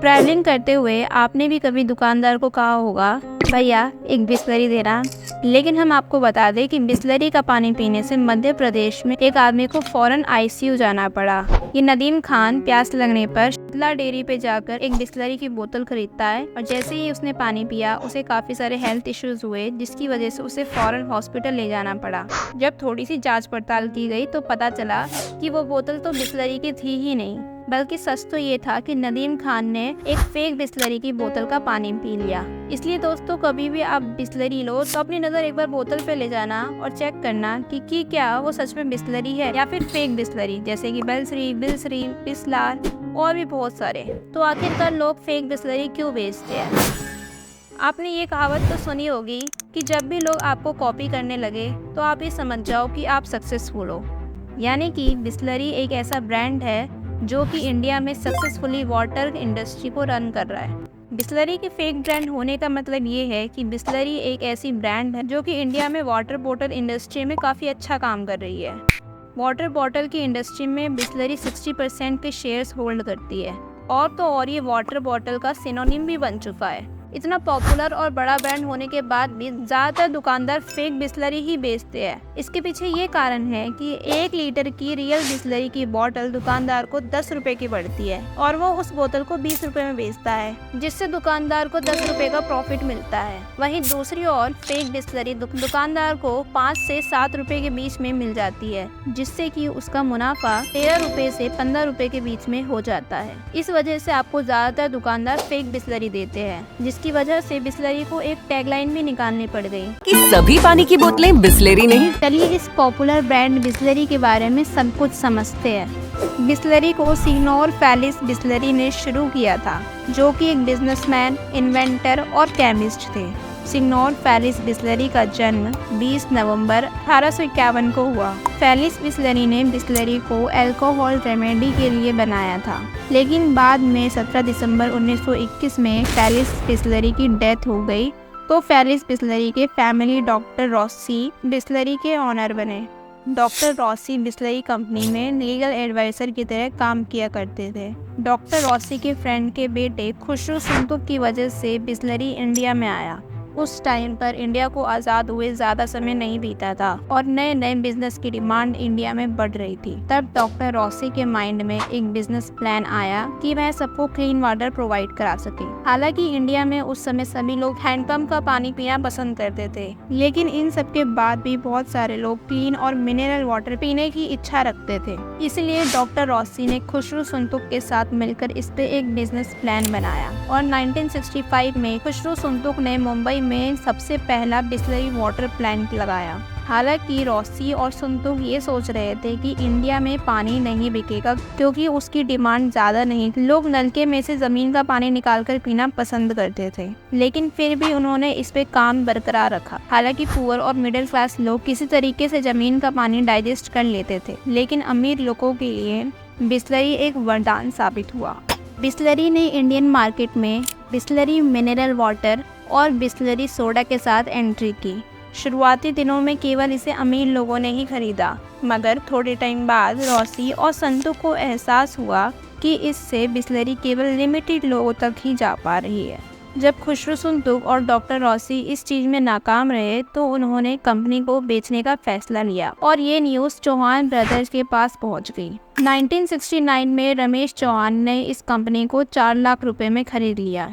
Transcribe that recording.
Travelling करते हुए आपने भी कभी दुकानदार को कहा होगा, भैया एक बिस्लरी देना। लेकिन हम आपको बता दें कि बिस्लरी का पानी पीने से मध्य प्रदेश में एक आदमी को फौरन आईसीयू जाना पड़ा। ये नदीम खान प्यास लगने पर शीतला डेयरी पे जाकर एक बिस्लरी की बोतल खरीदता है और जैसे ही उसने पानी पिया उसे काफी सारे हेल्थ इश्यूज हुए, जिसकी वजह से उसे फौरन हॉस्पिटल ले जाना पड़ा। जब थोड़ी सी जांच पड़ताल की गई तो पता चला कि वो बोतल तो बिस्लरी की थी ही नहीं, बल्कि सच तो ये था कि नदीम खान ने एक फेक बिस्लरी की बोतल का पानी पी लिया। इसलिए दोस्तों, कभी भी आप बिस्लरी लो तो अपनी नज़र एक बार बोतल पे ले जाना और चेक करना कि क्या वो सच में बिस्लरी है या फिर फेक बिस्लरी, जैसे कि बेल्सरी, बिल्सरी, बिस्लार और भी बहुत सारे। तो आखिरकार लोग फेक बिस्लरी क्यों बेचते हैं? आपने ये कहावत तो सुनी होगी कि जब भी लोग आपको कॉपी करने लगे तो आप ये समझ जाओ कि आप सक्सेसफुल हो। यानी कि बिस्लरी एक ऐसा ब्रांड है जो कि इंडिया में सक्सेसफुली वाटर इंडस्ट्री को रन कर रहा है। बिस्लरी के फेक ब्रांड होने का मतलब ये है कि बिस्लरी एक ऐसी ब्रांड है जो कि इंडिया में वाटर बॉटल इंडस्ट्री में काफ़ी अच्छा काम कर रही है। वाटर बॉटल की इंडस्ट्री में बिस्लरी 60% के शेयर्स होल्ड करती है और तो और ये वाटर बॉटल का सिनोनिम भी बन चुका है। इतना पॉपुलर और बड़ा ब्रांड होने के बाद भी ज़्यादातर दुकानदार फेक बिस्लरी ही बेचते हैं। इसके पीछे ये कारण है कि 1 लीटर की रियल बिस्लरी की बोतल दुकानदार को 10 रुपए की पड़ती है और वो उस बोतल को 20 रुपए में बेचता है, जिससे दुकानदार को 10 रुपए का प्रॉफिट मिलता है। वहीं दूसरी ओर फेक बिस्लरी दुकानदार को 5 से 7 रुपए के बीच में मिल जाती है, जिससे कि उसका मुनाफा 13 रुपए से 15 रुपए के बीच में हो जाता है। इस वजह से आपको ज़्यादातर दुकानदार फेक बिस्लरी देते हैं, जिसकी वजह से बिस्लरी को एक टैगलाइन भी निकालनी पड़ गई कि सभी पानी की बोतलें बिस्लरी नहीं। चलिए इस पॉपुलर ब्रांड बिस्लरी के बारे में सब कुछ समझते हैं। बिस्लरी को सिग्नोर फैलिस बिस्लरी ने शुरू किया था, जो कि एक बिजनेसमैन, इन्वेंटर और केमिस्ट थे। सिग्नोर फैलिस बिस्लरी का जन्म 20 नवंबर 1851 को हुआ। फैलिस बिस्लरी ने बिस्लरी को अल्कोहल रेमेडी के लिए बनाया था, लेकिन बाद में 17 दिसंबर 1921 में फैलिस बिस्लरी की डेथ हो गई, तो फैलिस बिस्लरी के फैमिली डॉक्टर रॉसी बिस्लरी के ऑनर बने। डॉक्टर रॉसी बिस्लरी कंपनी में लीगल एडवाइजर की तरह काम किया करते थे। डॉक्टर रॉसी के फ्रेंड के बेटे खुसरो सुंतुक की वजह से बिस्लरी इंडिया में आया। उस टाइम पर इंडिया को आज़ाद हुए ज़्यादा समय नहीं बीता था और नए नए बिजनेस की डिमांड इंडिया में बढ़ रही थी। तब डॉक्टर रॉसी के माइंड में एक बिजनेस प्लान आया कि वह सबको क्लीन वाटर प्रोवाइड करा सके। हालांकि इंडिया में उस समय सभी लोग हैंडपंप का पानी पीना पसंद करते थे, लेकिन इन सब के बाद भी बहुत सारे लोग क्लीन और मिनरल वाटर पीने की इच्छा रखते थे। इसलिए डॉक्टर रॉसी ने खुसरो सुंतुक के साथ मिलकर इस पे एक बिजनेस प्लान बनाया और 1965 में खुसरो सुंतुक ने मुंबई में सबसे पहला बिस्लरी वाटर प्लांट लगाया। हालांकि रॉसी और सुंतुक ये सोच रहे थे कि इंडिया में पानी नहीं बिकेगा क्योंकि उसकी डिमांड ज़्यादा नहीं, लोग नलके में से ज़मीन का पानी निकालकर पीना पसंद करते थे। लेकिन फिर भी उन्होंने इस पे काम बरकरार रखा। हालांकि पुअर और मिडिल क्लास लोग किसी तरीके से ज़मीन का पानी डाइजेस्ट कर लेते थे, लेकिन अमीर लोगों के लिए बिस्लरी एक वरदान साबित हुआ। बिस्लरी ने इंडियन मार्केट में बिस्लरी मिनरल वाटर और बिस्लरी सोडा के साथ एंट्री की। शुरुआती दिनों में केवल इसे अमीर लोगों ने ही खरीदा, मगर थोड़े टाइम बाद रॉसी और संतु को एहसास हुआ कि इससे बिस्लरी केवल लिमिटेड लोगों तक ही जा पा रही है। जब खुसरो सुंतुक और डॉक्टर रॉसी इस चीज़ में नाकाम रहे तो उन्होंने कंपनी को बेचने का फैसला लिया और ये न्यूज़ चौहान ब्रदर्स के पास पहुंच गई। 1969 में रमेश चौहान ने इस कंपनी को 4 लाख रुपए में खरीद लिया।